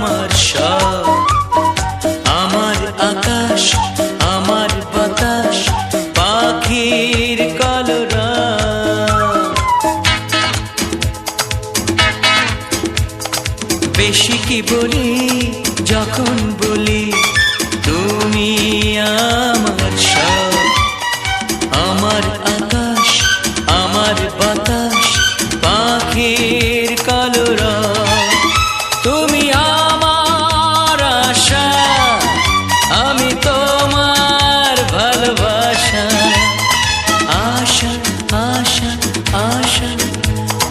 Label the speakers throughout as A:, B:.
A: আমার সব, আমার আকাশ, আমার বাতাস, পাখির কলরব। বেশি কি বলি যখন বলি তুমি আমার সব, আমার আকাশ, আমার বাতাস, পাখির কলরব। তুমি আমার আশা, আমি তোমার ভালোবাসা। আশা আশা আশা,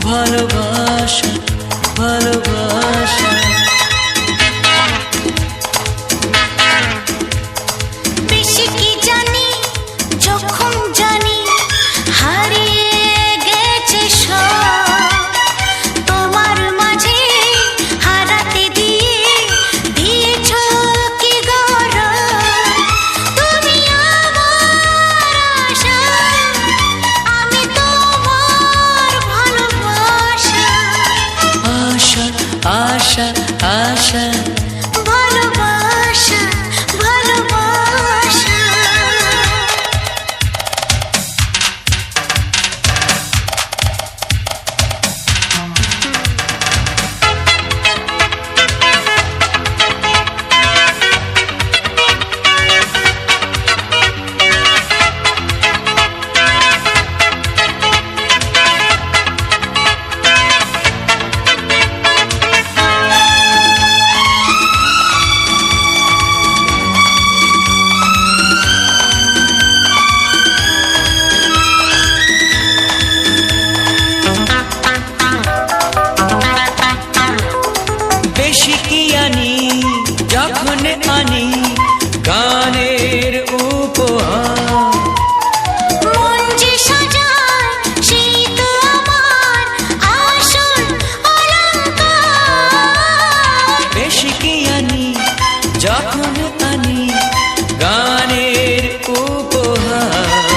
A: ভালোবাসা ভালোবাসা।
B: বেশি কি জানি যখন জানি হারিয়ে গেছে সব, তোমার মাঝে হারাতে দিয়ে দিয়েছ কি গৌরব। তুমি আমার আশা, আমি তোমার ভালোবাসা।
A: আশা আশা আশা,
B: ভালোবাসা ভালোবাসা।
A: বেশি কি আনি যখন আনি গানের উপহার।
B: মন যে সাজায় সেই তো আমার আসল অলংকার।
A: বেশি কি আনি যখন আনি গানের উপহার।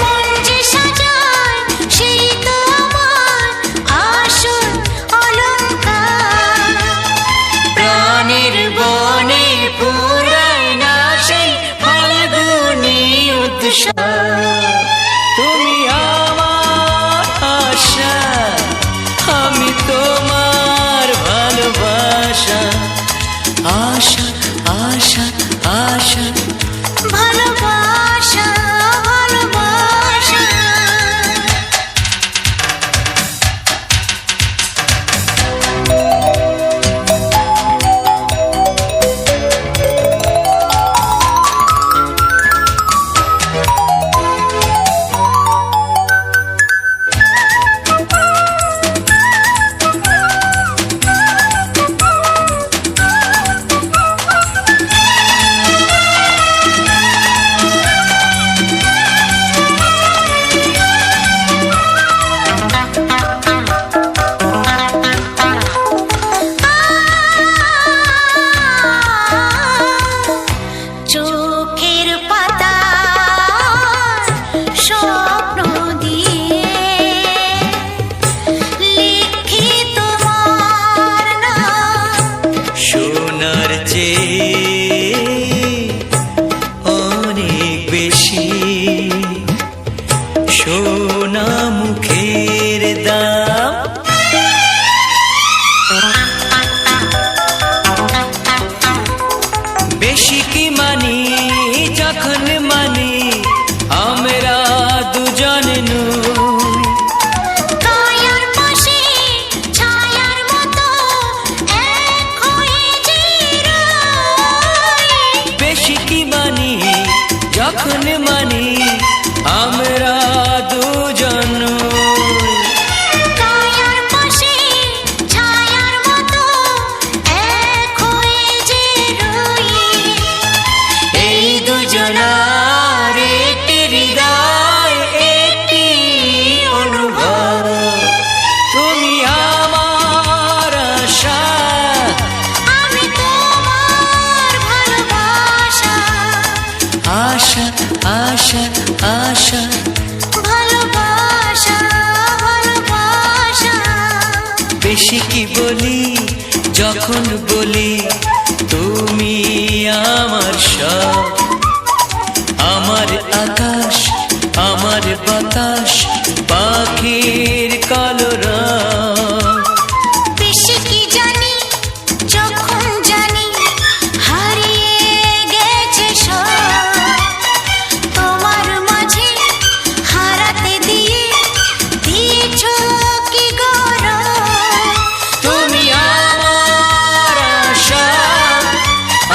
B: মন যে সাজায় সেই তো আমার আসল অলংকার।
A: প্রাণের বনে ফুরায় না সেই ফাল্গুনী উৎসব। তুমি আমার আশা, আমি তোমার ভালোবাসা। আশা আশা আশা,
B: ভালোবাসা ভালোবাসা। চোখের পাতা স্বপ্ন দিয়ে লিখি তোমার নাম।
A: সোনার চেয়ে অনেক বেশি সোনা মুখের দাম। বেশি কি মানি যখন মানি আমরা দুজন নই।
B: কায়ার পাশে ছায়ার মতো এক হয়ে যে রই।
A: বেশি কি মানি যখন মানি আমরা দুজন নই।
B: কায়ার পাশে ছায়ার মতো এক হয়ে যে রই।
A: এই দুজনার একটি হৃদয়, একটি অনুভব। তুমি আমার আশা,
B: আমি তোমার ভালোবাসা।
A: আশা আশা আশা,
B: ভালোবাসা ভালোবাসা।
A: বেশি কি বলি যখন যখন বলি তুমি আমার সব, আমার আকাশ আমার বাতাস পাখির কলরব।
B: বেশি কি জানি যখন জানি হারিয়ে গেছে সব, তোমার মাঝে হারাতে দিয়ে দিয়েছো কি গৌরব।
A: তুমি আমার আশা,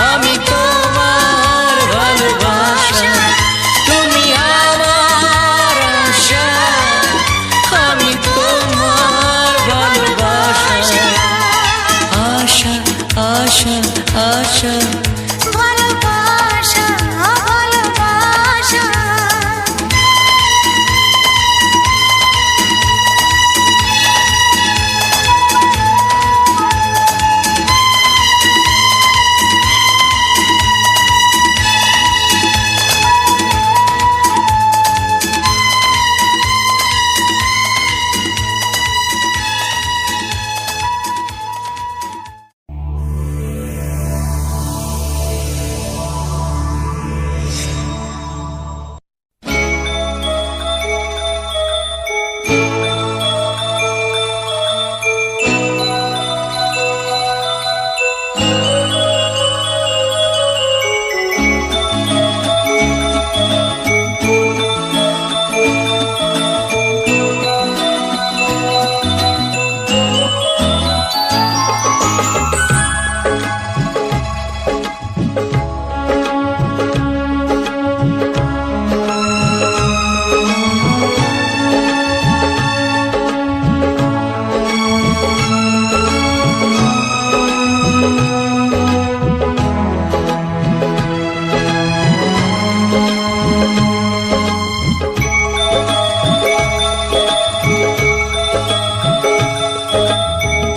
A: আমি তোমার ভালোবাসা। তুমি আমার আশা, আমি তোমার ভালোবাসা। আশা আশা আশা
B: ভালোবাসা ভালোবাসা।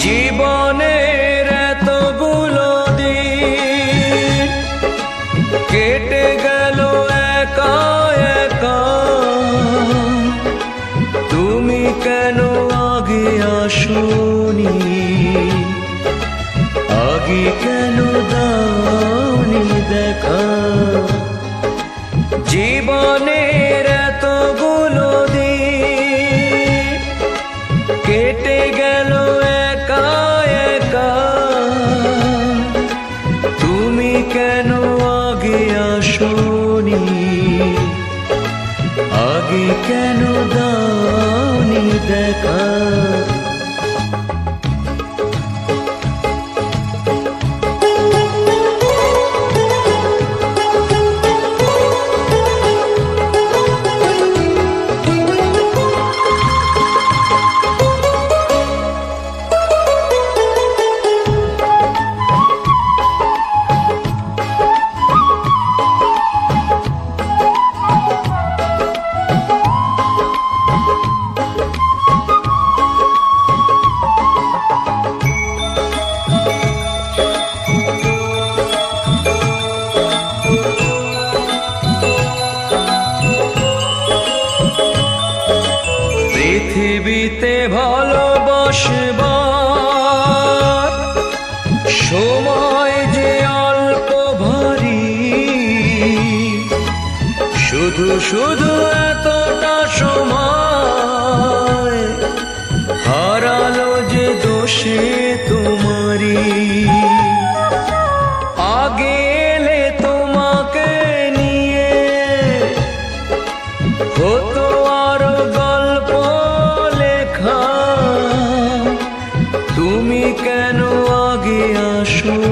A: জীবনের এতগুলো দিন কেটে গেল একা একা, তুমি কেন আগে আসোনি, আগে কেন দাওনি দেখা। জীবনের এতগুলো দিন কেটে গেল একা একা, তুমি কেন আগে আসোনি, আগে কেন দাওনি দেখা। পৃথিবীতে ভালোবাসবার সময় যে অল্প ভারী, শুধু শুধু এতটা সময় হারালো যে দোষে তোমারি।